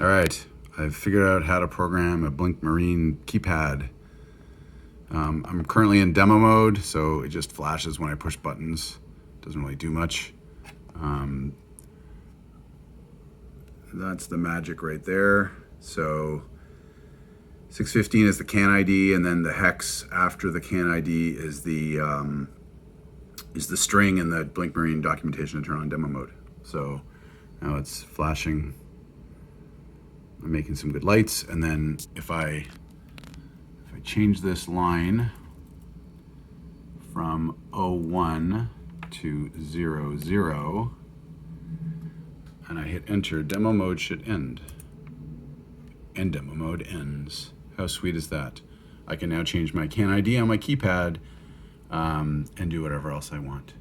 All right, I've figured out how to program a Blink Marine keypad. I'm currently in demo mode, so it just flashes when I push buttons. Doesn't really do much. That's the magic right there. So 615 is the CAN ID, and then the hex after the CAN ID is the string in the Blink Marine documentation to turn on demo mode. So now it's flashing. I'm making some good lights, and then if I change this line from 01 to 00 and I hit enter, demo mode should end. And demo mode ends. How sweet is that? I can now change my CAN ID on my keypad and do whatever else I want.